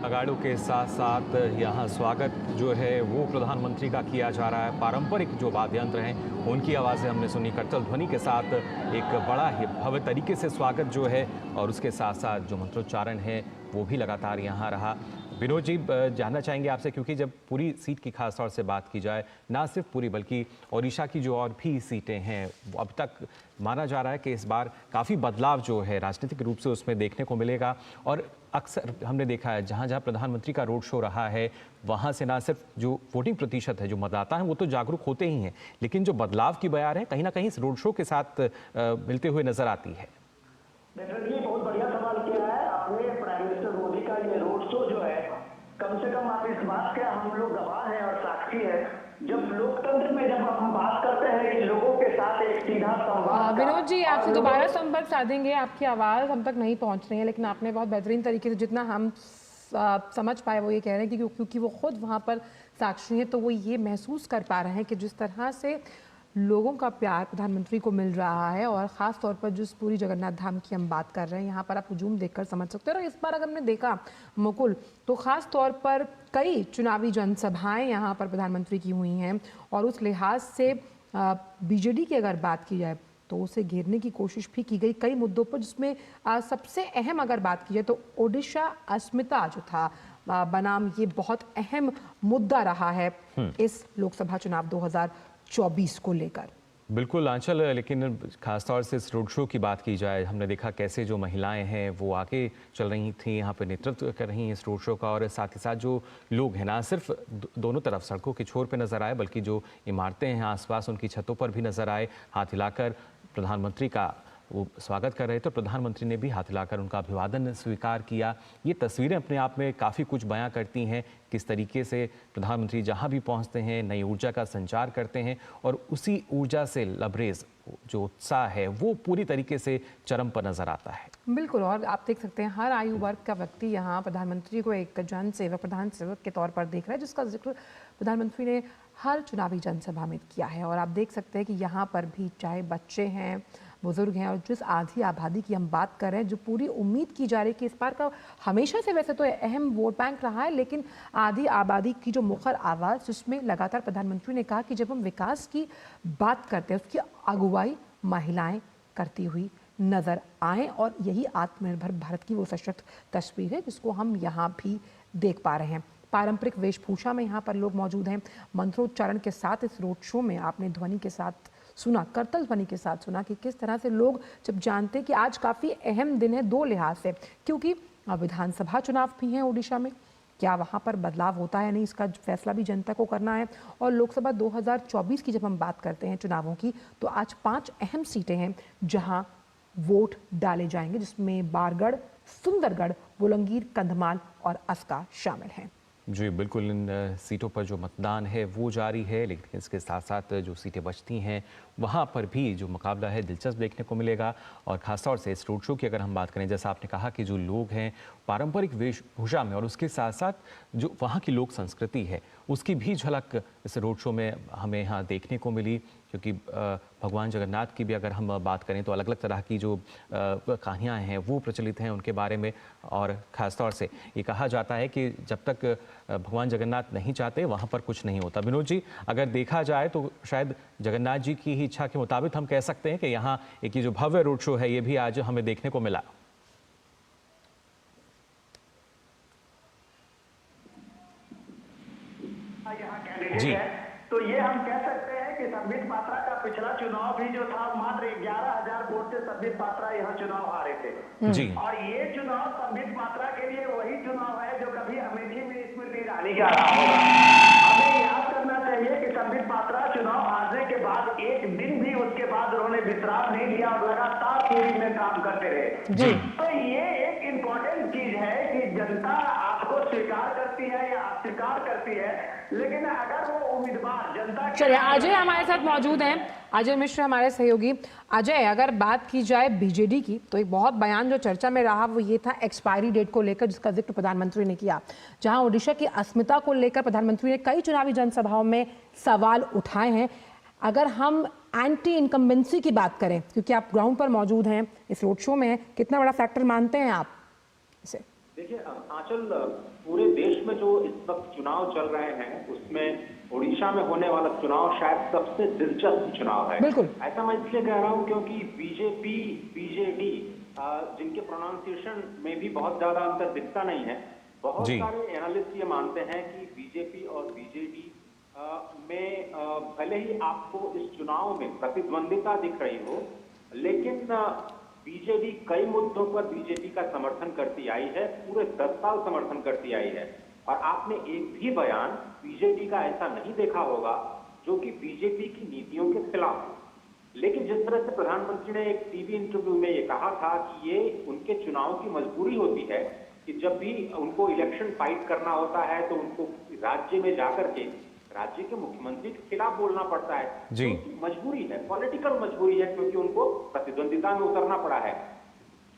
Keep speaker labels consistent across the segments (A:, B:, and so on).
A: अगाड़ों के साथ साथ यहाँ स्वागत जो है वो प्रधानमंत्री का किया जा रहा है। पारंपरिक जो वाद्य यंत्र हैं उनकी आवाज़ें हमने सुनी, करतल ध्वनि के साथ एक बड़ा ही भव्य तरीके से स्वागत जो है, और उसके साथ साथ जो मंत्रोच्चारण है वो भी लगातार यहाँ रहा। विनोद जी, जानना चाहेंगे आपसे, क्योंकि जब पूरी सीट की खास तौर से बात की जाए, ना सिर्फ पूरी बल्कि ओडिशा की जो और भी सीटें हैं, अब तक माना जा रहा है कि इस बार काफ़ी बदलाव जो है राजनीतिक रूप से उसमें देखने को मिलेगा। और अक्सर हमने देखा है जहाँ जहाँ प्रधानमंत्री का रोड शो रहा है वहाँ से ना सिर्फ जो वोटिंग प्रतिशत है, जो मतदाता हैं वो तो जागरूक होते ही हैं, लेकिन जो बदलाव की बयार है कहीं ना कहीं इस रोड शो के साथ मिलते हुए नजर आती है।
B: डेफिनेटली बहुत बढ़िया सवाल किया है आपने। प्राइम मिनिस्टर मोदी का ये रोड शो जो है, कम से कम आप इस बात के हम लोग गवाह हैं और साक्षी है, जब लोकतंत्र में जब हम बात करते हैं कि लोगों के साथ एक सीधा संवाद।
C: विनोद जी, आपसे दोबारा संपर्क साधेंगे, आपकी आवाज़ हम तक नहीं पहुंच रही है, लेकिन आपने बहुत बेहतरीन तरीके से जितना हम समझ पाए वो ये कह रहे हैं कि क्योंकि वो खुद वहाँ पर साक्षी हैं, तो वो ये महसूस कर पा रहे हैं कि जिस तरह से लोगों का प्यार प्रधानमंत्री को मिल रहा है, और ख़ास तौर पर जिस पूरी जगन्नाथ धाम की हम बात कर रहे हैं, यहाँ पर आप हुजूम देखकर समझ सकते हो। और इस बार अगर हमने देखा मुकुल, तो ख़ास तौर पर कई चुनावी जनसभाएं यहाँ पर प्रधानमंत्री की हुई हैं, और उस लिहाज से बीजेडी की अगर बात की जाए तो उसे घेरने की कोशिश भी की गई कई मुद्दों पर, जिसमें सबसे अहम अगर बात की जाए तो ओडिशा अस्मिता जो था बनाम, ये बहुत अहम मुद्दा रहा है इस लोकसभा चुनाव 2024 को लेकर।
A: बिल्कुल आंचल, लेकिन खासतौर से इस रोड शो की बात की जाए, हमने देखा कैसे जो महिलाएं हैं वो आगे चल रही थी, यहाँ पे नेतृत्व कर रही हैं इस रोड शो का, और साथ ही साथ जो लोग हैं ना सिर्फ दोनों तरफ सड़कों के छोर पे नजर आए, बल्कि जो इमारतें हैं आसपास उनकी छतों पर भी नजर आए, हाथ हिलाकर प्रधानमंत्री का वो स्वागत कर रहे थे। प्रधानमंत्री ने भी हाथ हिलाकर उनका अभिवादन स्वीकार किया। ये तस्वीरें अपने आप में काफ़ी कुछ बयां करती हैं, किस तरीके से प्रधानमंत्री जहां भी पहुंचते हैं नई ऊर्जा का संचार करते हैं, और उसी ऊर्जा से लबरेज जो उत्साह है वो पूरी तरीके से चरम पर नजर आता है।
C: बिल्कुल, और आप देख सकते हैं हर आयु वर्ग का व्यक्ति यहाँ प्रधानमंत्री को एक जन सेवक, प्रधान सेवक के तौर पर देख रहा है, जिसका जिक्र प्रधानमंत्री ने हर चुनावी जनसभा में किया है। और आप देख सकते हैं कि यहाँ पर भी चाहे बच्चे हैं, बुजुर्ग हैं, और जिस आधी आबादी की हम बात कर रहे हैं, जो पूरी उम्मीद की जा रही है कि इस बार का हमेशा से वैसे तो अहम वोट बैंक रहा है, लेकिन आधी आबादी की जो मुखर आवाज़, जिसमें लगातार प्रधानमंत्री ने कहा कि जब हम विकास की बात करते हैं उसकी अगुवाई महिलाएं करती हुई नजर आए, और यही आत्मनिर्भर भारत की वो सशक्त तस्वीर है जिसको हम यहाँ भी देख पा रहे हैं। पारंपरिक वेशभूषा में यहाँ पर लोग मौजूद हैं। मंत्रोच्चारण के साथ इस रोड शो में आपने ध्वनि के साथ सुना, करतल ध्वनि के साथ सुना कि किस तरह से लोग जब जानते हैं कि आज काफ़ी अहम दिन है दो लिहाज से, क्योंकि विधानसभा चुनाव भी हैं ओडिशा में, क्या वहाँ पर बदलाव होता है नहीं, इसका फैसला भी जनता को करना है। और लोकसभा 2024 की जब हम बात करते हैं चुनावों की, तो आज 5 अहम सीटें हैं जहाँ वोट डाले जाएंगे, जिसमें बारगढ़, सुंदरगढ़, बुलंगीर, कंधमाल और अस्का शामिल हैं।
A: जी बिल्कुल, इन सीटों पर जो मतदान है वो जारी है, लेकिन इसके साथ साथ जो सीटें बचती हैं वहाँ पर भी जो मुकाबला है दिलचस्प देखने को मिलेगा। और ख़ासतौर से इस रोड शो की अगर हम बात करें, जैसा आपने कहा कि जो लोग हैं पारंपरिक वेशभूषा में, और उसके साथ साथ जो वहाँ की लोक संस्कृति है उसकी भी झलक इस रोड शो में हमें यहाँ देखने को मिली। क्योंकि भगवान जगन्नाथ की भी अगर हम बात करें तो अलग अलग तरह की जो कहानियाँ हैं वो प्रचलित हैं उनके बारे में, और ख़ासतौर से ये कहा जाता है कि जब तक भगवान जगन्नाथ नहीं चाहते वहाँ पर कुछ नहीं होता। विनोद जी, अगर देखा जाए तो शायद जगन्नाथ जी की ही इच्छा के मुताबिक हम कह सकते हैं कि यहाँ एक ये जो भव्य रोड शो है ये भी आज हमें देखने को मिला।
B: जी, तो ये हम कह सकते हैं कि संबित पात्रा का पिछला चुनाव भी जो था मात्र 11,000 वोट से संबित पात्रा यहाँ चुनाव हारे थे जी। और ये चुनाव संबित पात्रा के लिए वही चुनाव है जो कभी अमेठी में स्मृति ईरानी का रहा होगा। हमें याद करना चाहिए कि संबित पात्रा चुनाव हारने के बाद एक दिन भी उसके बाद उन्होंने विश्राम नहीं लिया और लगातार टीवी में काम करते रहे जी। तो ये एक इम्पोर्टेंट चीज है कि जनता आपको स्वीकार करती है या अस्वीकार करती है, लेकिन अगर वो उम्मीदवार जनता।
C: चलिए, अजय हमारे साथ मौजूद हैं, अजय मिश्र हमारे सहयोगी। अजय, अगर बात की जाए बीजेडी की, तो एक बहुत बयान जो चर्चा में रहा वो ये था एक्सपायरी डेट को लेकर, जिसका जिक्र प्रधानमंत्री ने किया, जहां ओडिशा की अस्मिता को लेकर प्रधानमंत्री ने कई चुनावी जनसभाओं में सवाल उठाए हैं। अगर हम एंटी इनकम्बेंसी की बात करें, क्योंकि आप ग्राउंड पर मौजूद हैं, इस रोड शो में, कितना बड़ा फैक्टर मानते हैं आप इसे?
D: देखिए आंचल, पूरे देश में जो इस वक्त चुनाव चल रहे हैं उसमें उड़ीसा में होने वाला चुनाव शायद सबसे दिलचस्प चुनाव है।
C: बिल्कुल।
D: ऐसा मैं इसलिए कह रहा हूं क्योंकि बीजेपी, बीजेडी जिनके प्रोनाउंसिएशन में भी बहुत ज्यादा अंतर दिखता नहीं है, बहुत
A: जी।
D: सारे एनालिस्ट ये मानते हैं कि बीजेपी और बीजेडी में भले ही आपको इस चुनाव में प्रतिद्वंदिता दिख रही हो, लेकिन बीजेडी कई मुद्दों पर बीजेपी का समर्थन करती आई है, पूरे 10 साल समर्थन करती आई है। और आपने एक भी बयान बीजेडी का ऐसा नहीं देखा होगा जो कि बीजेपी की नीतियों के खिलाफ हो। लेकिन जिस तरह से प्रधानमंत्री ने एक टीवी इंटरव्यू में ये कहा था कि ये उनके चुनाव की मजबूरी होती है कि जब भी उनको इलेक्शन फाइट करना होता है तो उनको राज्य में जाकर के राज्य के मुख्यमंत्री के खिलाफ बोलना पड़ता है।
A: जी।
D: तो मजबूरी है, पॉलिटिकल मजबूरी है, क्योंकि उनको प्रतिद्वंदिता में उतरना पड़ा है।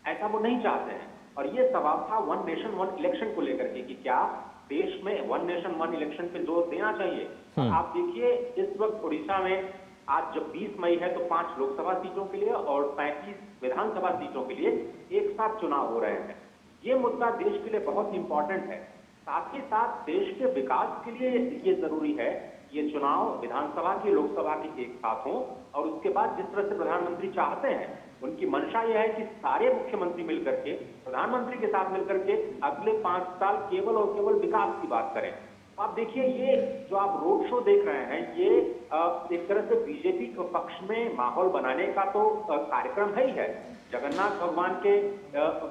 D: ऐसा वो नहीं चाहते हैं। और ये सवाल था वन नेशन वन इलेक्शन को लेकर के कि क्या देश में वन नेशन वन इलेक्शन पे जोर देना चाहिए। आप देखिए इस वक्त उड़ीसा में आज जब 20 मई है तो 5 लोकसभा सीटों के लिए और 35 विधानसभा सीटों के लिए एक साथ चुनाव हो रहे हैं। ये मुद्दा देश के लिए बहुत इंपॉर्टेंट है। साथ ही साथ देश के विकास के लिए ये जरूरी है ये चुनाव विधानसभा की, लोकसभा की एक साथ हों। और उसके बाद जिस तरह से प्रधानमंत्री चाहते हैं, उनकी मंशा यह है कि सारे मुख्यमंत्री मिलकर के प्रधानमंत्री के साथ मिलकर के अगले 5 साल केवल और केवल विकास की बात करें। आप देखिए ये जो आप रोड शो देख रहे हैं, ये एक तरह से बीजेपी के पक्ष में माहौल बनाने का तो कार्यक्रम है ही है। जगन्नाथ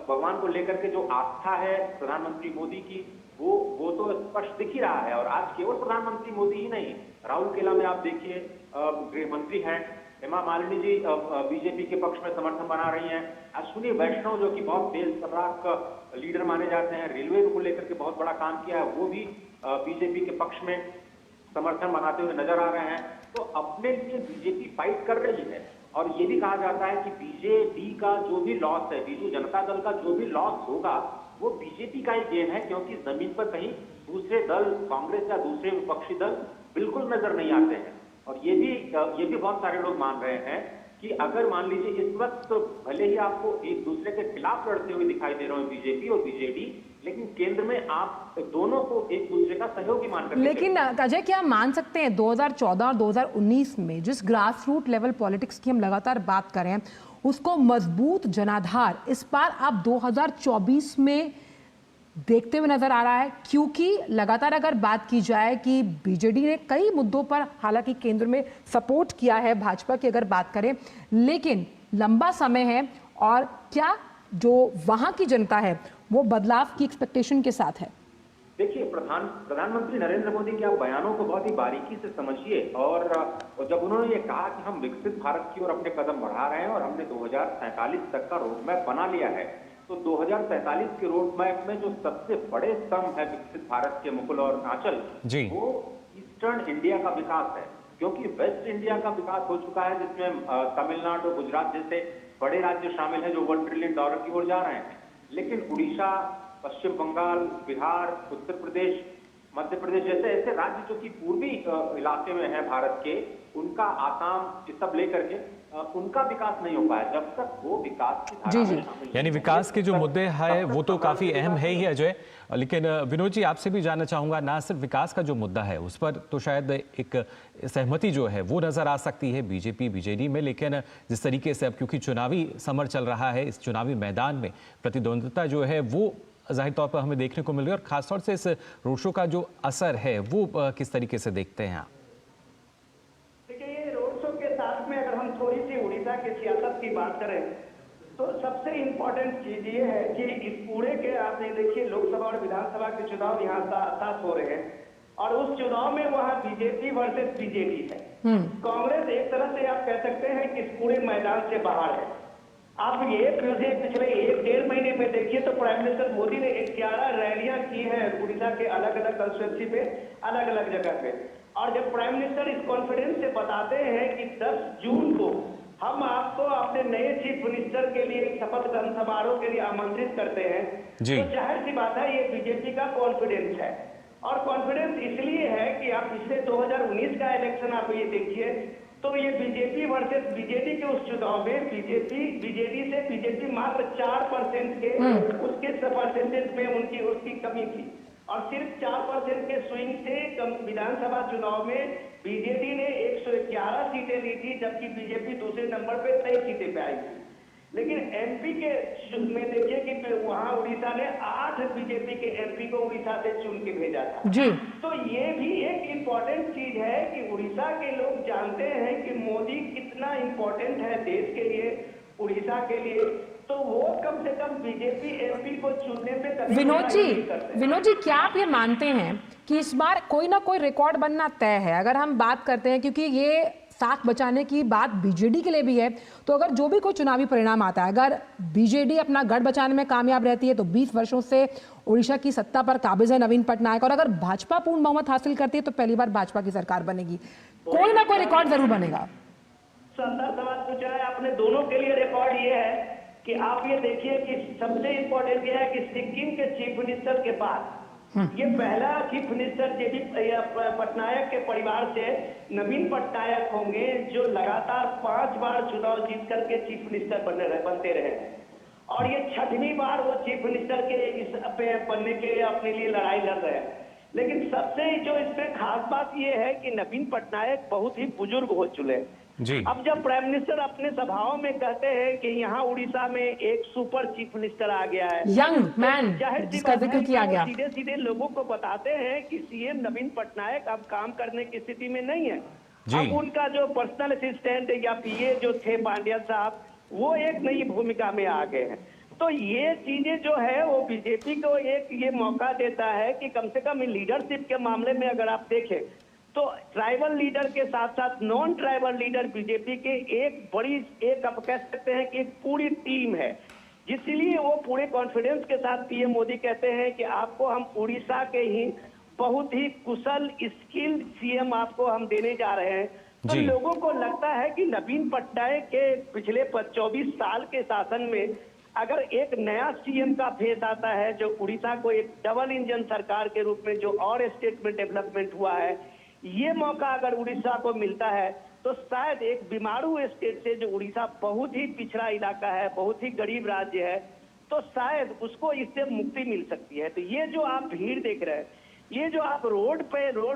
D: भगवान को लेकर के जो आस्था है प्रधानमंत्री मोदी की, वो तो स्पष्ट दिख ही रहा है। और आज केवल प्रधानमंत्री मोदी ही नहीं, राउरकेला में आप देखिए गृह मंत्री हैं हेमा मालिनी जी बीजेपी के पक्ष में समर्थन बना रही हैं। अश्विनी वैष्णव जो कि बहुत तेज तर्राक लीडर माने जाते हैं, रेलवे को लेकर के बहुत बड़ा काम किया है, वो भी बीजेपी के पक्ष में समर्थन बनाते हुए नजर आ रहे हैं। तो अपने लिए बीजेपी फाइट कर रही है। और ये भी कहा जाता है कि बीजेडी का जो भी लॉस है, बीजू जनता दल का जो भी लॉस होगा वो बीजेपी का ही गेन है, क्योंकि जमीन पर कहीं दूसरे दल, कांग्रेस या दूसरे विपक्षी दल बिल्कुल नजर नहीं आते हैं। और ये भी बहुत सारे लोग मान रहे हैं कि अगर मान लीजिए इस वक्त भले ही आपको एक दूसरे के खिलाफ लड़ते हुए दिखाई दे रहे हो बीजेपी और बीजेडी, लेकिन केंद्र में आप दोनों को एक दूसरे का सहयोगी मानकर।
C: लेकिन अजय, क्या मान सकते हैं 2014 और 2019 में जिस ग्रास रूट लेवल पॉलिटिक्स की हम लगातार बात कर रहे हैं, उसको मजबूत जनाधार इस बार आप 2024 में देखते हुए नजर आ रहा है? क्योंकि लगातार अगर बात की जाए कि बीजेडी ने कई मुद्दों पर हालांकि केंद्र में सपोर्ट किया है भाजपा की अगर बात करें, लेकिन लंबा समय है और क्या जो वहां की जनता है वो बदलाव की एक्सपेक्टेशन के साथ है?
D: देखिए प्रधानमंत्री नरेंद्र मोदी के आप बयानों को बहुत ही बारीकी से समझिए। और जब उन्होंने ये कहा कि हम विकसित भारत की ओर अपने कदम बढ़ा रहे हैं और हमने 2047 तक का रोड मैप बना लिया है, तो 2047 के रोड मैप में जो सबसे बड़े स्तंभ है विकसित भारत के, मुकुल और आंचल, वो ईस्टर्न इंडिया का विकास है। क्योंकि वेस्ट इंडिया का विकास हो चुका है जिसमें तमिलनाडु और गुजरात जैसे बड़े राज्य शामिल हैं जो $1 ट्रिलियन की ओर जा रहे हैं। लेकिन उड़ीसा, पश्चिम बंगाल, बिहार, उत्तर प्रदेश, मध्य प्रदेश जैसे ऐसे राज्य जो कि पूर्वी इलाके में है भारत के, उनका आसाम ये सब लेकर के उनका विकास नहीं हो पाया जब तक वो विकास की धारा में शामिल।
A: यानी विकास के जो मुद्दे हैं वो तो काफी अहम है ही अजय, लेकिन विनोद जी आपसे भी जानना चाहूंगा, ना सिर्फ विकास का जो मुद्दा है उस पर तो शायद एक सहमति जो है वो नजर आ सकती है बीजेपी बीजेडी में, लेकिन जिस तरीके से अब क्योंकि चुनावी समर चल रहा है, इस चुनावी मैदान में प्रतिद्वंदिता जो है वो जाहिर तौर पर हमें देखने को मिल रही है, और खासतौर से इस रोड शो का जो असर है वो किस तरीके से देखते हैं आप?
B: देखिए ये रोड शो के साथ में अगर हम थोड़ी सी उड़ीसा की सियासत की बात करें तो सबसे इम्पोर्टेंट चीज ये है कि इस पूरे के आप ये देखिए लोकसभा और विधानसभा के चुनाव यहाँ साथ हो रहे हैं और उस चुनाव में वहाँ बीजेपी वर्सेस बीजेडी है। कांग्रेस एक तरह से आप कह सकते हैं कि इस पूरे मैदान से बाहर है। आप ये पिछले 1-1.5 महीने में देखिए तो प्राइम मिनिस्टर मोदी ने 11 रैलियां की हैं उड़ीसा के अलग अलग कंस्टिट्यूंसी पे, अलग अलग जगह पे। और जब प्राइम मिनिस्टर इस कॉन्फिडेंस से बताते हैं कि 10 जून को हम आपको अपने नए चीफ मिनिस्टर के लिए शपथ ग्रहण समारोह के लिए आमंत्रित करते हैं, तो जाहिर सी बात है ये बीजेपी का कॉन्फिडेंस है। और कॉन्फिडेंस इसलिए है कि आप पिछले 2019 का इलेक्शन आप ये देखिए, तो ये बीजेपी वर्सेस बीजेडी के उस चुनाव में बीजेडी से बीजेपी मात्र 4% के उसके परसेंटेज में उसकी कमी थी और सिर्फ 4% के स्विंग से विधानसभा चुनाव में बीजेडी ने 111 सीटें ली थी, जबकि बीजेपी दूसरे नंबर पे 23 सीटें पे आई थी। लेकिन एमपी के में देखिए कि वहां उड़ीसा ने 8 बीजेपी के एमपी को उड़ीसा से चुन के भेजा था
C: जी।
B: तो ये भी एक इम्पोर्टेंट चीज है कि उड़ीसा के लोग जानते हैं कि मोदी कितना इम्पोर्टेंट है देश के लिए, उड़ीसा के लिए, तो वो कम से कम बीजेपी एमपी को चुनने पे कभी
C: विनोद जी क्या आप ये मानते हैं कि इस बार कोई ना कोई रिकॉर्ड बनना तय है? अगर हम बात करते हैं, क्योंकि ये साख बचाने की बात बीजेडी के लिए भी है, तो अगर जो भी कोई चुनावी परिणाम आता है, अगर बीजेडी अपना गढ़ बचाने में कामयाब रहती है तो 20 वर्षों से उड़ीसा की सत्ता पर काबिज है नवीन पटनायक, और अगर भाजपा पूर्ण बहुमत हासिल करती है तो पहली बार भाजपा की सरकार बनेगी। कोई ना कोई रिकॉर्ड जरूर बनेगा।
B: शानदार सवाल पूछा है आपने। दोनों के लिए रिकॉर्ड ये है कि आप ये देखिए कि सबसे इम्पोर्टेंट ये है कि सिक्किम के चीफ मिनिस्टर के बाद ये पहला चीफ मिनिस्टर जेडी पटनायक के परिवार से नवीन पटनायक होंगे जो लगातार 5 बार चुनाव जीत करके चीफ मिनिस्टर बनते रहे और ये 6वीं बार वो चीफ मिनिस्टर के इस पे बनने के लिए अपने लिए लड़ाई लड़ रहे हैं। लेकिन सबसे जो इसमें खास बात ये है कि नवीन पटनायक बहुत ही बुजुर्ग हो चुके हैं
A: जी।
B: अब जब प्राइम मिनिस्टर अपने सभाओं में कहते हैं कि यहाँ उड़ीसा में एक सुपर चीफ मिनिस्टर आ गया है,
C: यंग मैन जिसका जिक्र किया गया,
B: सीधे सीधे लोगों को बताते हैं कि सीएम नवीन पटनायक अब काम करने की स्थिति में नहीं है। अब उनका जो पर्सनल असिस्टेंट या पीए जो थे पांड्या साहब, वो एक नई भूमिका में आ गए हैं। तो ये चीजें जो है वो बीजेपी को एक ये मौका देता है कि कम से कम लीडरशिप के मामले में अगर आप देखें तो ट्राइबल लीडर के साथ साथ नॉन ट्राइबल लीडर बीजेपी के एक आप कह सकते हैं कि एक पूरी टीम है, जिसलिए वो पूरे कॉन्फिडेंस के साथ पीएम मोदी कहते हैं कि आपको हम उड़ीसा के ही बहुत ही कुशल स्किल्ड सीएम आपको हम देने जा रहे हैं। तो लोगों को लगता है कि नवीन पटनायक के पिछले 24 साल के शासन में अगर एक नया सीएम का फेस आता है जो उड़ीसा को एक डबल इंजन सरकार के रूप में जो और स्टेट में डेवलपमेंट हुआ है, ये मौका अगर उड़ीसा को मिलता है तो शायद एक बीमारू स्टेट से जो उड़ीसा बहुत ही पिछड़ा इलाका है, बहुत ही गरीब राज्य है, तो शायद उसको इससे मुक्ति मिल सकती है। तो ये जो आप भीड़ देख रहे हैं, ये जो आप रोड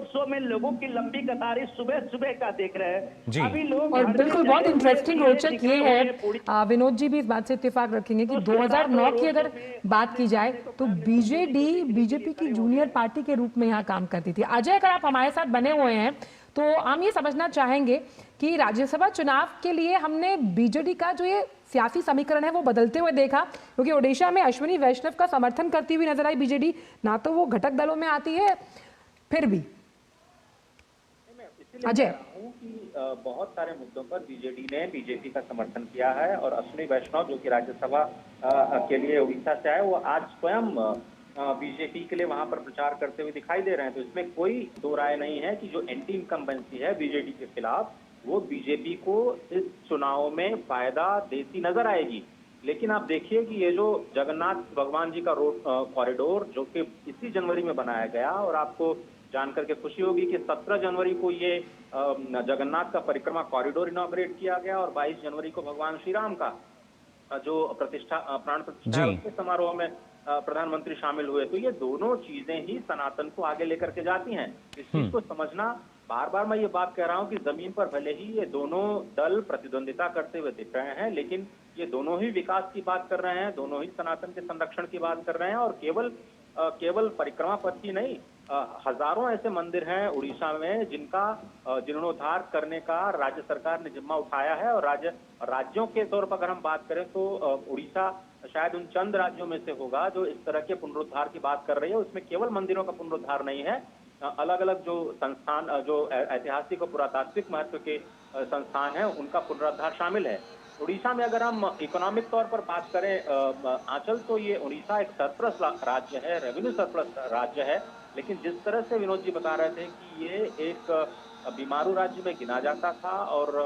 B: शो में लोगों की लंबी कतारें सुबह सुबह का देख रहे हैं, अभी लोग
C: और बिल्कुल बहुत इंटरेस्टिंग रोचक ये है, विनोद जी भी इस बात से इत्तेफाक रखेंगे कि 2009 की अगर बात की जाए तो बीजेपी की जूनियर पार्टी के रूप में यहाँ काम करती थी। अजय, अगर आप हमारे साथ बने हुए हैं तो हम ये समझना चाहेंगे कि राज्यसभा चुनाव के लिए हमने बीजेडी का जो ये सियासी समीकरण है वो बदलते हुए देखा, क्योंकि ओडिशा में अश्विनी वैष्णव का समर्थन करती हुई नजर आई बीजेडी, ना तो वो घटक दलों में आती है फिर भी। अजय,
D: बहुत सारे मुद्दों पर बीजेडी ने बीजेपी का समर्थन किया है और अश्विनी वैष्णव जो कि राज्यसभा के लिए उड़ीसा से आए, वो आज स्वयं बीजेपी के लिए वहां पर प्रचार करते हुए दिखाई दे रहे हैं। तो इसमें कोई दो राय नहीं है कि जो एंटी इनकम्बेंसी है बीजेडी के खिलाफ, वो बीजेपी को इस चुनाव में फायदा देती नजर आएगी। लेकिन आप देखिए कि ये जो जगन्नाथ भगवान जी का रोड कॉरिडोर जो कि इसी जनवरी में बनाया गया, और आपको जानकर के खुशी होगी कि 17 जनवरी को ये जगन्नाथ का परिक्रमा कॉरिडोर इनॉग्रेट किया गया और 22 जनवरी को भगवान श्री राम का जो प्राण प्रतिष्ठा के समारोह में प्रधानमंत्री शामिल हुए। तो ये दोनों चीजें ही सनातन को आगे लेकर के जाती हैं। इस चीज को समझना, बार बार मैं ये बात कह रहा हूँ कि जमीन पर भले ही ये दोनों दल प्रतिद्वंदिता करते हुए दिख रहे हैं, लेकिन ये दोनों ही विकास की बात कर रहे हैं, दोनों ही सनातन के संरक्षण की बात कर रहे हैं। और केवल परिक्रमा पथ ही नहीं, हजारों ऐसे मंदिर हैं उड़ीसा में जिनका जीर्णोद्धार करने का राज्य सरकार ने जिम्मा उठाया है। और राज्यों के तौर पर अगर हम बात करें तो उड़ीसा शायद उन चंद राज्यों में से होगा जो इस तरह के पुनरुद्धार की बात कर रही है। उसमें केवल मंदिरों का पुनरुद्धार नहीं है, अलग अलग जो संस्थान, जो ऐतिहासिक और पुरातात्विक महत्व के संस्थान हैं, उनका पुनरुद्धार शामिल है। उड़ीसा में अगर हम इकोनॉमिक तौर पर बात करें आंचल, तो ये उड़ीसा एक सरप्लस राज्य है, रेवेन्यू सरप्लस राज्य है। लेकिन जिस तरह से विनोद जी बता रहे थे कि ये एक बीमारू राज्य में गिना जाता था और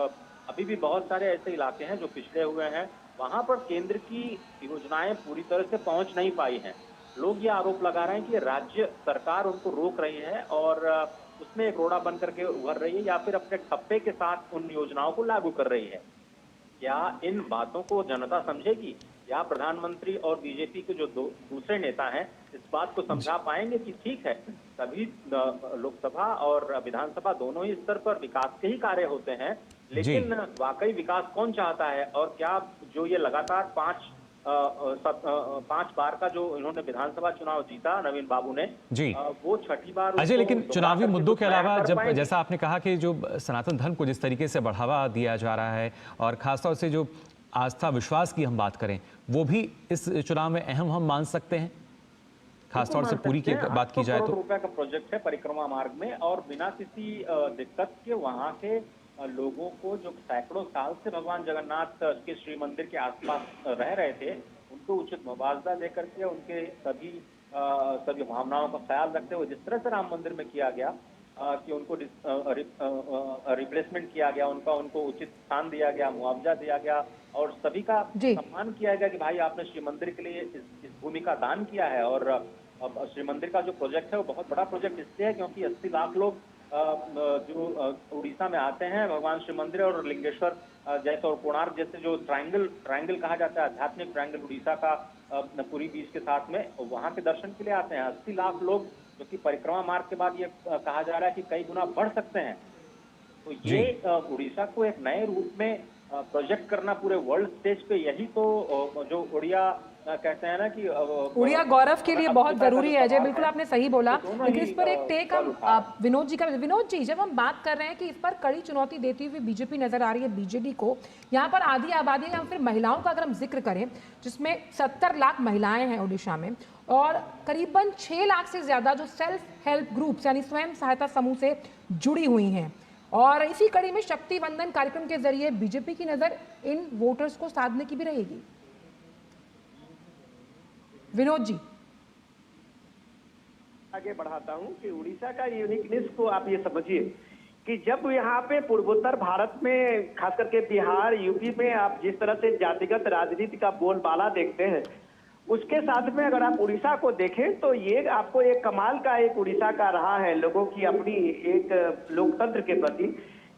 D: अभी भी बहुत सारे ऐसे इलाके हैं जो पिछड़े हुए हैं, वहां पर केंद्र की योजनाएं पूरी तरह से पहुंच नहीं पाई हैं। लोग ये आरोप लगा रहे हैं कि राज्य सरकार उनको रोक रही है और उसमें एक रोड़ा बन करके उभर रही है, या फिर अपने ठप्पे के साथ उन योजनाओं को लागू कर रही है? क्या इन बातों को जनता समझेगी? या प्रधानमंत्री और बीजेपी के जो दूसरे नेता हैं इस बात को समझा पाएंगे कि ठीक है, सभी लोकसभा और विधानसभा दोनों ही स्तर पर विकास के ही कार्य होते हैं, लेकिन वाकई विकास कौन चाहता है? और क्या जो ये लगातार 5 बार का जो इन्होंने विधानसभा चुनाव जीता नवीन बाबू ने,
A: जी
D: वो छठी बार
A: अजय, लेकिन चुनावी मुद्दों के अलावा जब
D: पाएंगे?
A: जैसा आपने कहा कि जो सनातन धर्म को जिस तरीके से बढ़ावा दिया जा रहा है और खासतौर से जो आस्था विश्वास की हम बात करें, वो भी इस चुनाव में अहम हम मान सकते हैं, खासतौर से पूरी की बात की जाए तो।
D: ₹800 का प्रोजेक्ट है परिक्रमा मार्ग में, और बिना किसी दिक्कत के वहाँ के लोगों को जो सैकड़ों साल से भगवान जगन्नाथ के श्री मंदिर के आसपास रह रहे थे, उनको उचित मुआवजा देकर के उनके सभी भावनाओं का ख्याल रखते हुए जिस तरह से राम मंदिर में किया गया कि उनको रिप्लेसमेंट किया गया, उनको उचित स्थान दिया गया, मुआवजा दिया गया, और सभी का सम्मान किया गया कि भाई आपने श्री मंदिर के लिए इस भूमि का दान किया है। और अब श्री मंदिर का जो प्रोजेक्ट है वो बहुत बड़ा प्रोजेक्ट इसलिए है क्योंकि 80 लाख लोग जो उड़ीसा में आते हैं भगवान श्री मंदिर और लिंगेश्वर जैसे और कोणार्क जैसे जो ट्रायंगल कहा जाता है, आध्यात्मिक ट्रायंगल उड़ीसा का पुरी बीच के साथ में, वहाँ के दर्शन के लिए आते हैं 80 लाख लोग, जो कि परिक्रमा मार्ग के बाद ये कहा जा रहा है कि कई गुना बढ़ सकते हैं। तो ये उड़ीसा को एक नए रूप में प्रोजेक्ट करना पूरे वर्ल्ड स्टेज पे, यही तो जो उड़िया कहते हैं ना कि
C: उड़िया गौरव के लिए बहुत जरूरी है। अजय, बिल्कुल आपने सही बोला, लेकिन इस पर एक टेक हम विनोद जी का। विनोद जी, जब हम बात कर रहे हैं कि इस पर कड़ी चुनौती देती हुई बीजेपी नजर आ रही है बीजेडी को, यहाँ पर आधी आबादी या फिर महिलाओं का अगर हम जिक्र करें, जिसमें 70 लाख महिलाएं हैं उड़ीसा में, और करीबन 6 लाख से ज्यादा जो सेल्फ हेल्प ग्रुप्स यानी स्वयं सहायता समूह से जुड़ी हुई हैं, और इसी कड़ी में शक्ति वंदन कार्यक्रम के जरिए बीजेपी की नजर इन वोटर्स को साधने की भी रहेगी। विनोद जी,
B: आगे बढ़ाता हूं कि उड़ीसा का यूनिकनेस को आप ये समझिए कि जब यहाँ पे पूर्वोत्तर भारत में खास करके बिहार, यूपी में आप जिस तरह से जातिगत राजनीति का बोलबाला देखते हैं, उसके साथ में अगर आप उड़ीसा को देखें तो ये आपको एक कमाल का एक उड़ीसा का रहा है लोगों की अपनी एक लोकतंत्र के प्रति,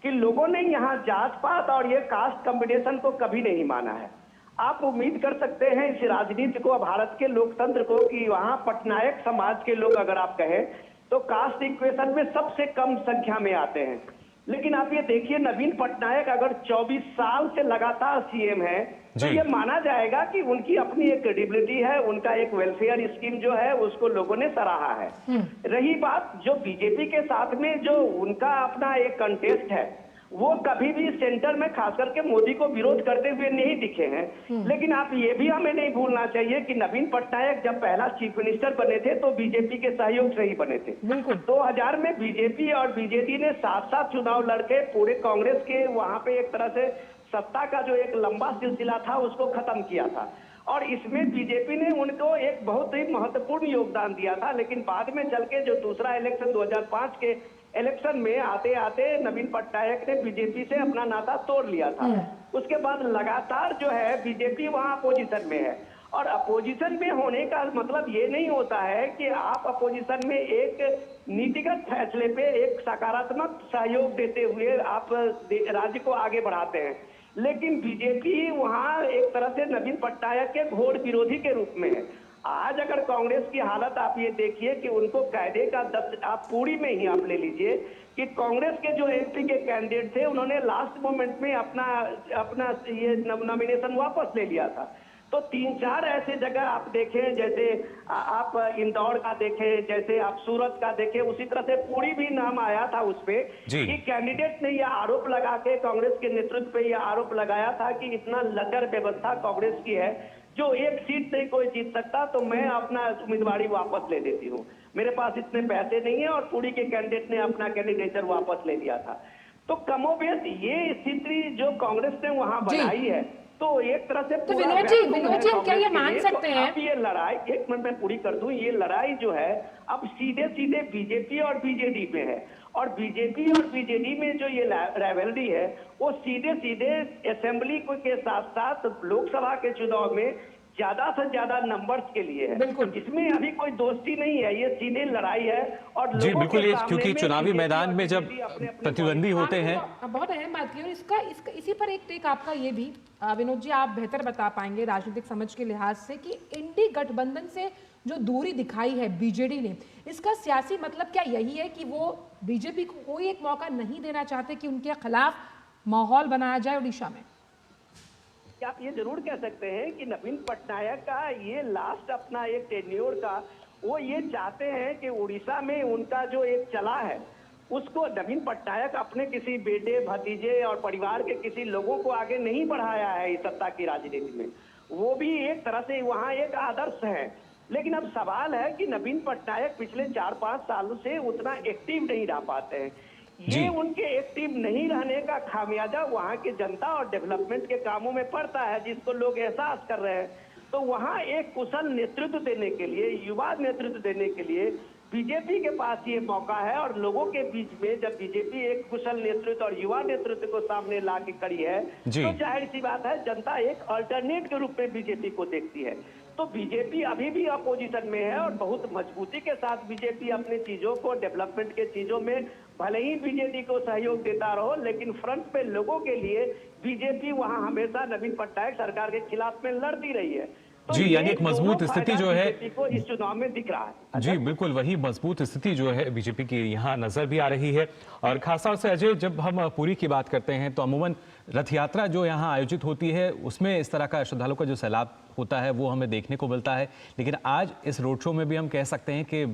B: कि लोगों ने यहाँ जात पात और ये कास्ट कॉम्बिनेशन को कभी नहीं माना है। आप उम्मीद कर सकते हैं इस राजनीति को, भारत के लोकतंत्र को, कि वहाँ पटनायक समाज के लोग अगर आप कहें तो कास्ट इक्वेशन में सबसे कम संख्या में आते हैं। लेकिन आप ये देखिए, नवीन पटनायक अगर 24 साल से लगातार सीएम है तो ये माना जाएगा कि उनकी अपनी एक क्रेडिबिलिटी है, उनका एक वेलफेयर स्कीम जो है उसको लोगों ने सराहा है। रही बात जो बीजेपी के साथ में जो उनका अपना एक कंटेस्ट है, वो कभी भी सेंटर में खास करके मोदी को विरोध करते हुए नहीं दिखे हैं। लेकिन आप ये भी हमें नहीं भूलना चाहिए कि नवीन पटनायक जब पहला चीफ मिनिस्टर बने थे तो बीजेपी के सहयोग से ही बने थे। 2000 में बीजेपी और बीजेडी ने साथ साथ चुनाव लड़के पूरे कांग्रेस के वहां पे एक तरह से सत्ता का जो एक लंबा सिलसिला था उसको खत्म किया था, और इसमें बीजेपी ने उनको एक बहुत ही महत्वपूर्ण योगदान दिया था। लेकिन बाद में चल के जो दूसरा इलेक्शन 2005 के इलेक्शन में आते आते नवीन पटनायक ने बीजेपी से अपना नाता तोड़ लिया था। उसके बाद लगातार जो है बीजेपी वहां अपोजिशन में है, और अपोजिशन में होने का मतलब ये नहीं होता है कि आप अपोजिशन में एक नीतिगत फैसले पे एक सकारात्मक सहयोग देते हुए आप राज्य को आगे बढ़ाते हैं। लेकिन बीजेपी वहां एक तरह से नवीन पटनायक के घोर विरोधी के रूप में है। आज अगर कांग्रेस की हालत आप ये देखिए कि उनको कायदे का 10 आप पूरी में ही आप ले लीजिए कि कांग्रेस के जो एमपी के कैंडिडेट थे उन्होंने लास्ट मोमेंट में अपना ये नॉमिनेशन वापस ले लिया था। तो 3-4 ऐसे जगह आप देखें, जैसे आप इंदौर का देखें, जैसे आप सूरत का देखें, उसी तरह से पूरी भी नाम आया था उसपे कि कैंडिडेट ने यह आरोप लगा के कांग्रेस के नेतृत्व पे यह आरोप लगाया था कि इतना लचर व्यवस्था कांग्रेस की है, जो एक सीट नहीं कोई जीत सकता, तो मैं अपना उम्मीदवारी वापस ले देती हूँ, मेरे पास इतने पैसे नहीं है, और पूरी के कैंडिडेट ने अपना कैंडिडेचर वापस ले लिया था। तो कमोबेश ये स्थिति जो कांग्रेस ने वहां बनाई है, तो एक तरह से
C: तो विनोद जी हम क्या ये मान सकते हैं?
B: अब ये लड़ाई, एक मिनट में पूरी कर दूं, ये लड़ाई जो है अब सीधे सीधे बीजेपी और बीजेडी पे है, और बीजेपी और बीजेडी में जो ये राइवलरी है वो सीधे सीधे असेंबली के साथ साथ लोकसभा के चुनाव में ज्यादा से ज्यादा नंबर्स के लिए है।
C: बिल्कुल।
B: इसमें अभी कोई दोस्ती नहीं है, ये सीधी लड़ाई है। और
A: जी
B: लोगों
A: बिल्कुल,
B: के
A: ये
B: सामने
A: क्योंकि
B: में
A: चुनावी
B: BJP
A: मैदान
B: और
A: में जब
B: BJP अपने-अपने
A: प्रतिद्वंदी होते हैं।
C: बहुत अहम बात की, और इसका इसी पर एक टेक आपका ये भी विनोद जी, आप बेहतर बता पाएंगे राजनीतिक समझ के लिहाज से कि इंडी गठबंधन से जो दूरी दिखाई है बीजेडी ने, इसका सियासी मतलब क्या यही है कि वो बीजेपी को कोई एक मौका नहीं देना चाहते कि उनके खिलाफ माहौल बनाया जाए उड़ीसा में?
B: आप ये जरूर कह सकते हैं कि नवीन पटनायक का ये लास्ट अपना एक टेन्योर का वो ये चाहते हैं कि उड़ीसा में उनका जो एक चला है उसको नवीन पटनायक अपने किसी बेटे भतीजे और परिवार के किसी लोगों को आगे नहीं बढ़ाया है इस सत्ता की राजनीति में। वो भी एक तरह से वहाँ एक आदर्श है। लेकिन अब सवाल है कि नवीन पटनायक पिछले 4-5 सालों से उतना एक्टिव नहीं रह पाते हैं। ये उनके एक्टिव नहीं रहने का खामियाजा वहाँ की जनता और डेवलपमेंट के कामों में पड़ता है, जिसको लोग एहसास कर रहे हैं। तो वहाँ एक कुशल नेतृत्व देने के लिए, युवा नेतृत्व देने के लिए बीजेपी के पास ये मौका है। और लोगों के बीच में जब बीजेपी एक कुशल नेतृत्व और युवा नेतृत्व को सामने ला के खड़ी है, तो जाहिर सी बात है जनता एक अल्टरनेट के रूप में बीजेपी को देखती है। तो बीजेपी अभी भी अपोजिशन में है और बहुत मजबूती के साथ बीजेपी अपने चीजों को, डेवलपमेंट के चीजों में भले ही बीजेपी को सहयोग देता रहो, लेकिन फ्रंट पे लोगों के लिए बीजेपी वहां हमेशा नवीन पटनायक सरकार के खिलाफ में लड़ती रही है। तो
A: जी, यानी एक मजबूत स्थिति जो है
B: बीजेपी को इस चुनाव में दिख रहा है।
A: जी बिल्कुल, वही मजबूत स्थिति जो है बीजेपी की यहाँ नजर भी आ रही है। और खासतौर से अजय, जब हम पुरी की बात करते हैं तो अमूमन रथ यात्रा जो यहाँ आयोजित होती है उसमें इस तरह का श्रद्धालुओं का जो सैलाब होता है वो हमें देखने को मिलता है। लेकिन आज इस रोड शो में भी हम कह सकते हैं कि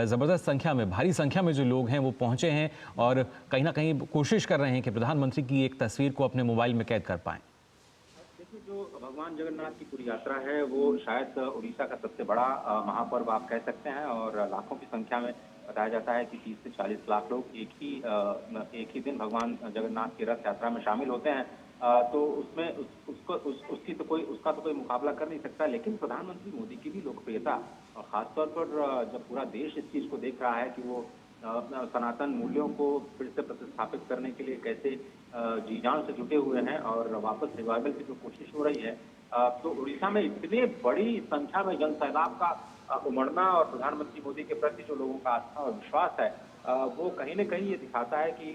A: ज़बरदस्त संख्या में, भारी संख्या में जो लोग हैं वो पहुंचे हैं और कहीं ना कहीं कोशिश कर रहे हैं कि प्रधानमंत्री की एक तस्वीर को अपने मोबाइल में कैद कर पाएं।
D: देखिए, जो भगवान जगन्नाथ की पूरी यात्रा है वो शायद उड़ीसा का सबसे बड़ा महापर्व आप कह सकते हैं। और लाखों की संख्या में बताया जाता है कि 30 से 40 लाख लोग एक ही दिन भगवान जगन्नाथ की रथ यात्रा में शामिल होते हैं। तो उसमें उसका तो कोई मुकाबला कर नहीं सकता। लेकिन प्रधानमंत्री मोदी की भी लोकप्रियता, और खासतौर पर जब पूरा देश इस चीज को देख रहा है कि वो सनातन मूल्यों को फिर से प्रतिस्थापित करने के लिए कैसे जी जान से जुटे हुए हैं और वापस रिवाइवल की जो कोशिश हो रही है, तो उड़ीसा में इतनी बड़ी संख्या में जन सैलाब का उमड़ना और प्रधानमंत्री मोदी के प्रति जो लोगों का आस्था और विश्वास है, वो कहीं न कहीं ये दिखाता है कि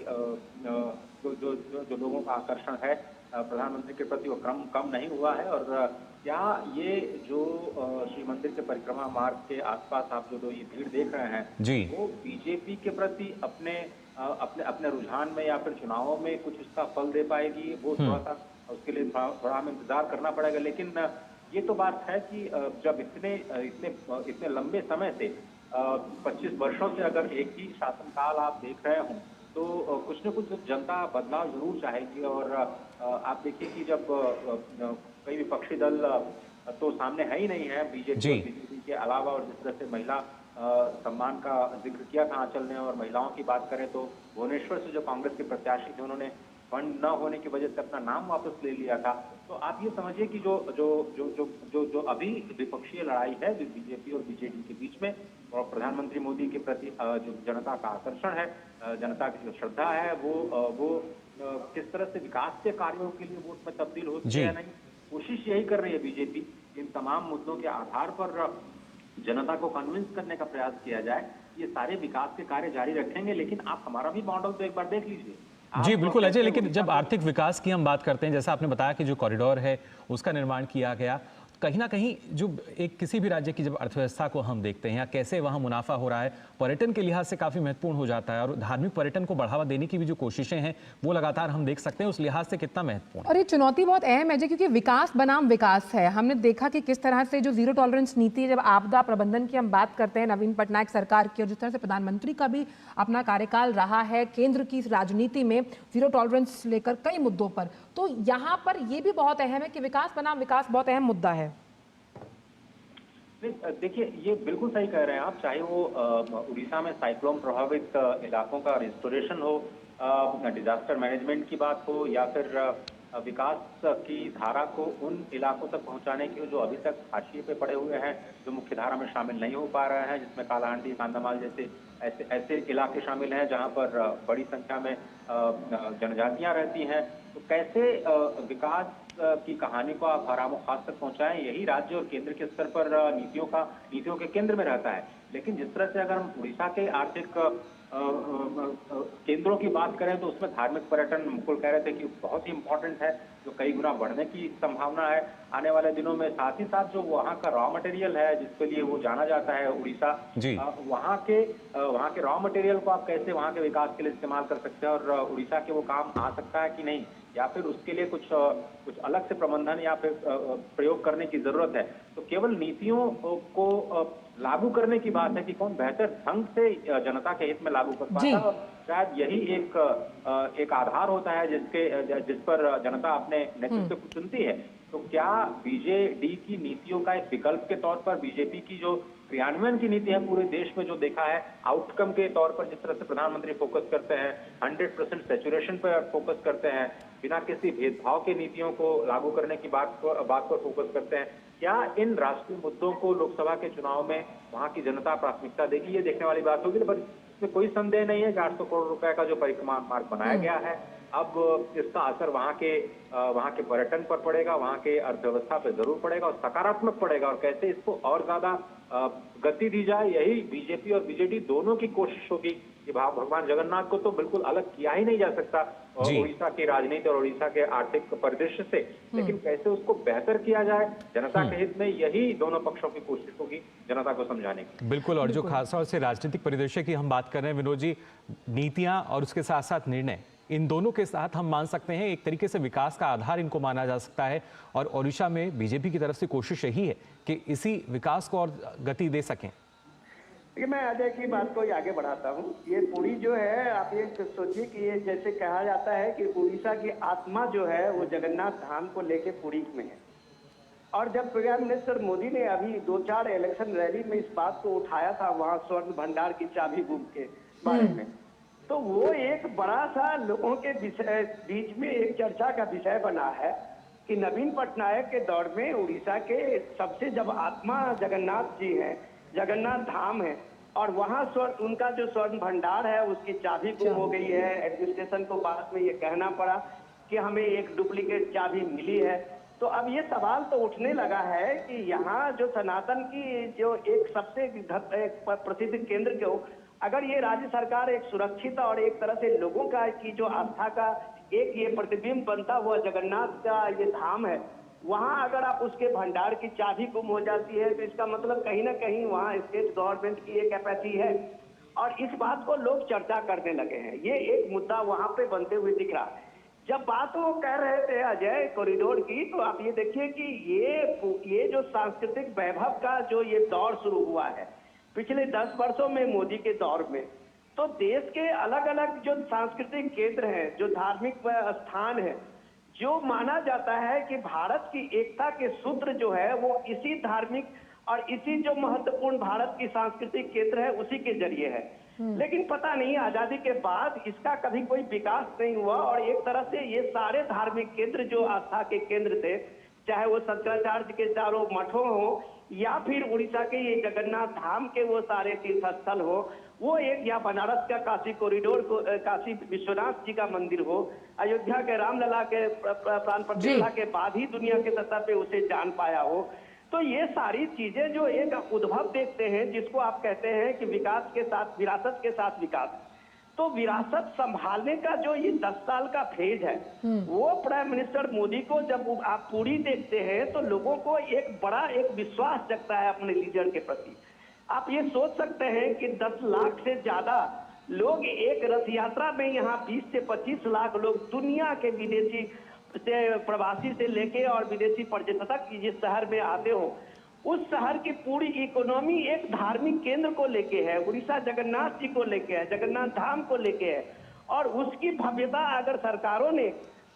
D: जो लोगों का आकर्षण है प्रधानमंत्री के प्रति वो कम नहीं हुआ है। और क्या ये जो श्री मंदिर के परिक्रमा मार्ग के आसपास आप जो ये भीड़ देख रहे हैं
A: जी,
D: वो बीजेपी के प्रति अपने रुझान में या फिर चुनावों में कुछ उसका फल दे पाएगी, वो थोड़ा सा उसके लिए थोड़ा हमें इंतजार करना पड़ेगा। लेकिन ये तो बात है कि जब इतने लंबे समय से 25 वर्षों से अगर एक ही शासनकाल आप देख रहे हो तो कुछ न कुछ जनता बदलाव जरूर चाहेगी। और आप देखिए कि जब कई विपक्षी दल तो सामने है ही नहीं है बीजेपी के अलावा, और जिस तरह से महिला सम्मान का जिक्र किया था आंचल ने, और महिलाओं की बात करें तो भुवनेश्वर से जो कांग्रेस के प्रत्याशी थे उन्होंने फंड न होने की वजह से अपना नाम वापस ले लिया था। तो आप ये समझिए कि जो अभी विपक्षीय लड़ाई है बीजेपी और बीजेडी के बीच में, और प्रधानमंत्री मोदी के प्रति जो जनता का आकर्षण है, जनता की जो श्रद्धा है, वो किस तरह से विकास के कार्यों के लिए वोट में तब्दील होती है नहीं, कोशिश यही कर रही है बीजेपी। इन तमाम मुद्दों के आधार पर जनता को कन्विंस करने का प्रयास किया जाए। ये सारे विकास के कार्य जारी रखेंगे, लेकिन आप हमारा भी मॉडल तो एक बार देख लीजिए।
A: जी बिल्कुल अजय, लेकिन जब आर्थिक विकास की हम बात करते हैं, जैसा आपने बताया कि जो कॉरिडोर है उसका निर्माण किया गया, कहीं ना कहीं जो एक किसी भी राज्य की जब अर्थव्यवस्था को हम देखते हैं या कैसे वहाँ मुनाफा हो रहा है, पर्यटन के लिहाज से काफ़ी महत्वपूर्ण हो जाता है। और धार्मिक पर्यटन को बढ़ावा देने की भी जो कोशिशें हैं वो लगातार हम देख सकते हैं, उस लिहाज से कितना महत्वपूर्ण।
C: और ये चुनौती बहुत अहम है क्योंकि विकास बनाम विकास है। हमने देखा कि किस तरह से जो जीरो टॉलरेंस नीति, जब आपदा प्रबंधन की हम बात करते हैं नवीन पटनायक सरकार की, और जिस तरह से प्रधानमंत्री का भी अपना कार्यकाल रहा है केंद्र की राजनीति में जीरो टॉलरेंस लेकर कई मुद्दों पर, तो यहाँ पर ये भी बहुत अहम है कि विकास बनाम विकास बहुत अहम मुद्दा है।
D: देखिए, ये बिल्कुल सही कह रहे हैं आप, चाहे वो उड़ीसा में साइक्लोन प्रभावित इलाकों का रिस्टोरेशन हो, डिजास्टर मैनेजमेंट की बात हो, या फिर विकास की धारा को उन इलाकों तक पहुंचाने की जो अभी तक हाशिए पे पड़े हुए हैं, जो मुख्य धारा में शामिल नहीं हो पा रहे हैं, जिसमें कालाहांडी, कांधामाल जैसे ऐसे इलाके शामिल हैं जहां पर बड़ी संख्या में जनजातियां रहती हैं। तो कैसे विकास की कहानी को आप हरामो खास तक पहुंचाएं, यही राज्य और केंद्र के स्तर पर नीतियों के केंद्र में रहता है। लेकिन जिस तरह से अगर हम उड़ीसा के आर्थिक केंद्रों की बात करें तो उसमें धार्मिक पर्यटन मुकुल कह रहे थे कि बहुत ही इंपॉर्टेंट है, जो कई गुना बढ़ने की संभावना है आने वाले दिनों में। साथ ही साथ जो वहाँ का रॉ मटेरियल है जिसके लिए वो जाना जाता है उड़ीसा, वहाँ के रॉ मटेरियल को आप कैसे वहाँ के विकास के लिए इस्तेमाल कर सकते हैं, और उड़ीसा के वो काम आ सकता है कि नहीं, या फिर उसके लिए कुछ अलग से प्रबंधन या फिर प्रयोग करने की जरूरत है। तो केवल नीतियों को लागू करने की बात है कि कौन बेहतर ढंग से जनता के हित में लागू कर पाता है, और शायद यही एक आधार होता है जिस पर जनता अपने नेतृत्व को चुनती है। तो क्या बीजेडी की नीतियों का एक विकल्प के तौर पर बीजेपी की जो क्रियान्वयन की नीति है पूरे देश में जो देखा है, आउटकम के तौर पर जिस तरह से प्रधानमंत्री फोकस करते हैं, 100% सैचुरेशन पर फोकस करते हैं, बिना किसी भेदभाव के नीतियों को लागू करने की बात पर फोकस करते हैं, क्या इन राष्ट्रीय मुद्दों को लोकसभा के चुनाव में वहां की जनता प्राथमिकता देगी, ये देखने वाली बात होगी। पर इसमें कोई संदेह नहीं है कि 800 करोड़ रुपए का जो परिक्रमा मार्ग बनाया गया है, अब इसका असर वहाँ के पर्यटन पर पड़ेगा, वहाँ के अर्थव्यवस्था पर जरूर पड़ेगा और सकारात्मक पड़ेगा। और कैसे इसको और ज्यादा गति दी जाए, यही बीजेपी और बीजेडी दोनों की कोशिश होगी। कि भगवान जगन्नाथ को तो बिल्कुल अलग किया ही नहीं जा सकता उड़ीसा की राजनीति और उड़ीसा के आर्थिक परिदृश्य से, लेकिन कैसे उसको बेहतर किया जाए जनता के हित में, यही दोनों पक्षों की कोशिश होगी जनता को समझाने की।
A: बिल्कुल। और जो खासतौर से राजनीतिक परिदृश्य की हम बात कर रहे हैं विनोद जी, नीतियां और उसके साथ साथ निर्णय, इन दोनों के साथ हम मान सकते हैं एक तरीके से विकास का आधार इनको माना जा सकता है। और ओडिशा में बीजेपी की तरफ से कोशिश यही है कि इसी विकास को और गति दे सकें।
B: देखिए, मैं अजय की बात को आगे बढ़ाता हूँ। ये पुरी जो है, आप ये सोचिए कि ये जैसे कहा जाता है कि उड़ीसा की आत्मा जो है वो जगन्नाथ धाम को लेके पुरी में है। और जब प्रधानमंत्री मोदी ने अभी 2-4 इलेक्शन रैली में इस बात को उठाया था, वहाँ स्वर्ण भंडार की चाबी गुम के बारे में, तो वो एक बड़ा सा लोगों के बीच में एक चर्चा का विषय बना है कि नवीन पटनायक के दौर में उड़ीसा के सबसे जब आत्मा जगन्नाथ जी हैं, जगन्नाथ धाम है, और वहाँ उनका जो स्वर्ण भंडार है उसकी चाबी गुम हो गई है। एडमिनिस्ट्रेशन को बाद में ये कहना पड़ा कि हमें एक डुप्लीकेट चाबी मिली है। तो अब ये सवाल तो उठने लगा है कि यहाँ जो सनातन की जो एक सबसे प्रसिद्ध केंद्र को, अगर ये राज्य सरकार एक सुरक्षित और एक तरह से लोगों का की जो आस्था का एक ये प्रतिबिंब बनता हुआ जगन्नाथ का ये धाम है, वहाँ अगर आप उसके भंडार की चाबी गुम हो जाती है तो इसका मतलब कहीं ना कहीं वहाँ स्टेट गवर्नमेंट की एक कैपेसिटी है, और इस बात को लोग चर्चा करने लगे हैं। ये एक मुद्दा वहाँ पे बनते हुए दिख रहा है। जब बात वो कह रहे थे अजय कॉरिडोर की, तो आप ये देखिए कि ये जो सांस्कृतिक वैभव का जो ये दौर शुरू हुआ है पिछले 10 वर्षों में मोदी के दौर में, तो देश के अलग अलग जो सांस्कृतिक केंद्र हैं, जो धार्मिक स्थान है, जो माना जाता है कि भारत की एकता के सूत्र जो है वो इसी धार्मिक और इसी जो महत्वपूर्ण भारत की सांस्कृतिक केंद्र है उसी के जरिए है। लेकिन पता नहीं आजादी के बाद इसका कभी कोई विकास नहीं हुआ, और एक तरह से ये सारे धार्मिक केंद्र जो आस्था के केंद्र थे, चाहे वो शंकराचार्य के चारों मठों हो या फिर उड़ीसा के ये जगन्नाथ धाम के वो सारे तीर्थ स्थल हो, वो एक या बनारस का काशी कॉरिडोर को काशी विश्वनाथ जी का मंदिर हो, अयोध्या के रामलला के प्राण प्रतिष्ठा के बाद ही दुनिया के सतह पे उसे जान पाया हो। तो ये सारी चीजें जो एक उद्भव देखते हैं, जिसको आप कहते हैं कि विकास के साथ विरासत के साथ विकास, तो विरासत संभालने का जो ये 10 साल का फेज है, वो प्राइम मिनिस्टर मोदी को जब आप पूरी देखते हैं तो लोगों को एक बड़ा एक विश्वास जगता है अपने लीडर के प्रति। आप ये सोच सकते हैं कि 10 लाख से ज्यादा लोग एक रथ यात्रा में यहाँ 20 से 25 लाख लोग दुनिया के विदेशी से प्रवासी से लेके और विदेशी पर्यटक जिस शहर में आते हो, उस शहर की पूरी इकोनॉमी एक धार्मिक केंद्र को लेके है, उड़ीसा जगन्नाथ जी को लेके है, जगन्नाथ धाम को लेके है। और उसकी भव्यता अगर सरकारों ने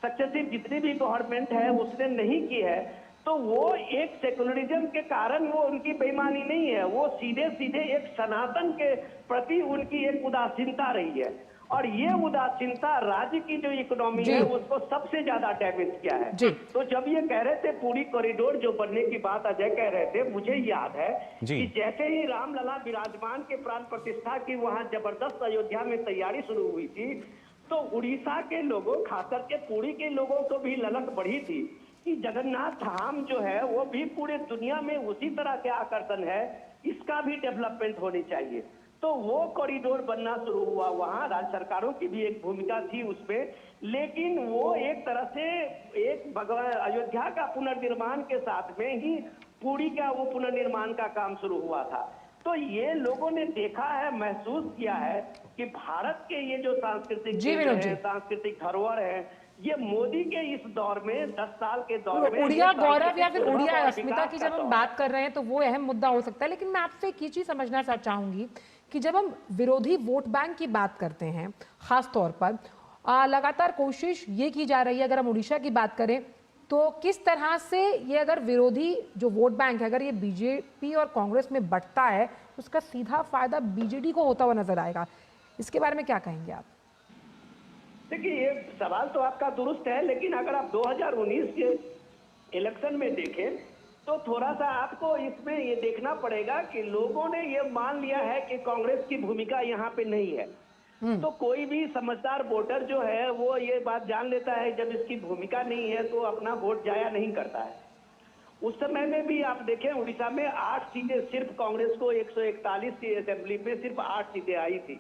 B: सक्सेसिव जितनी भी गवर्नमेंट है उसने नहीं की है, तो वो एक सेकुलरिज्म के कारण वो उनकी बेईमानी नहीं है, वो सीधे सीधे एक सनातन के प्रति उनकी एक उदासीनता रही है। और ये उदासीनता राज्य की जो इकोनॉमी
C: जी।
B: है उसको सबसे ज्यादा डैमेज किया है।
C: जी।
B: तो जब ये कह रहे थे पूरी कॉरिडोर जो बनने की बात अजय कह रहे थे, मुझे याद है
A: जी।
B: कि जैसे ही रामलला विराजमान के प्राण प्रतिष्ठा की वहां जबरदस्त अयोध्या में तैयारी शुरू हुई थी, तो उड़ीसा के लोगों, खासकर के पुरी के लोगों को भी ललक बढ़ी थी कि जगन्नाथ धाम जो है वो भी पूरे दुनिया में उसी तरह के आकर्षण है, इसका भी डेवलपमेंट होनी चाहिए। तो वो कॉरिडोर बनना शुरू हुआ, वहां राज्य सरकारों की भी एक भूमिका थी उसमें, लेकिन वो एक तरह से एक भगवान अयोध्या का पुनर्निर्माण के साथ में ही पुरी का वो पुनर्निर्माण का काम शुरू हुआ था। तो ये लोगों ने देखा है, महसूस किया है कि भारत के ये जो सांस्कृतिक
C: जी,
B: केंद्र
C: विनोद जी।
B: है, सांस्कृतिक धरोहर है, ये मोदी के इस दौर में 10 साल के दौर में
C: उड़िया
B: ये
C: गौरव या फिर
B: सांस्कृतिक
C: उड़िया
B: वैभव और
C: अस्मिता
B: विकास
C: की
B: का
C: जब हम
B: दौर
C: बात कर रहे हैं तो वो अहम मुद्दा हो सकता है, लेकिन मैं आपसे एक ही चीज समझना चाहूंगी कि जब हम विरोधी वोट बैंक की बात करते हैं, खास तौर पर लगातार कोशिश ये की जा रही है, अगर हम उड़ीसा की बात करें तो किस तरह से ये अगर विरोधी जो वोट बैंक है अगर ये बीजेपी और कांग्रेस में बंटता है, उसका सीधा फायदा बीजेडी को होता हुआ नजर आएगा। इसके बारे में क्या कहेंगे आप?
B: देखिए, ये सवाल तो आपका दुरुस्त है, लेकिन अगर आप 2019 के इलेक्शन में देखें तो थोड़ा सा आपको इसमें ये देखना पड़ेगा कि लोगों ने ये मान लिया है कि कांग्रेस की भूमिका यहाँ पे नहीं है। तो कोई भी समझदार वोटर जो है वो ये बात जान लेता है जब इसकी भूमिका नहीं है तो अपना वोट जाया नहीं करता है। उस समय में भी आप देखें उड़ीसा में 8 सीटें, सिर्फ कांग्रेस को 141 की असेंबली में सिर्फ 8 सीटें आई थी।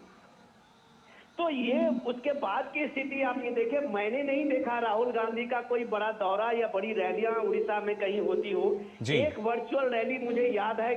B: तो ये उसके बाद की स्थिति आप ये देखें, मैंने नहीं देखा राहुल गांधी का कोई बड़ा दौरा या बड़ी रैलियां उड़ीसा में कहीं होती हो।
A: जी।
B: एक वर्चुअल रैली मुझे याद है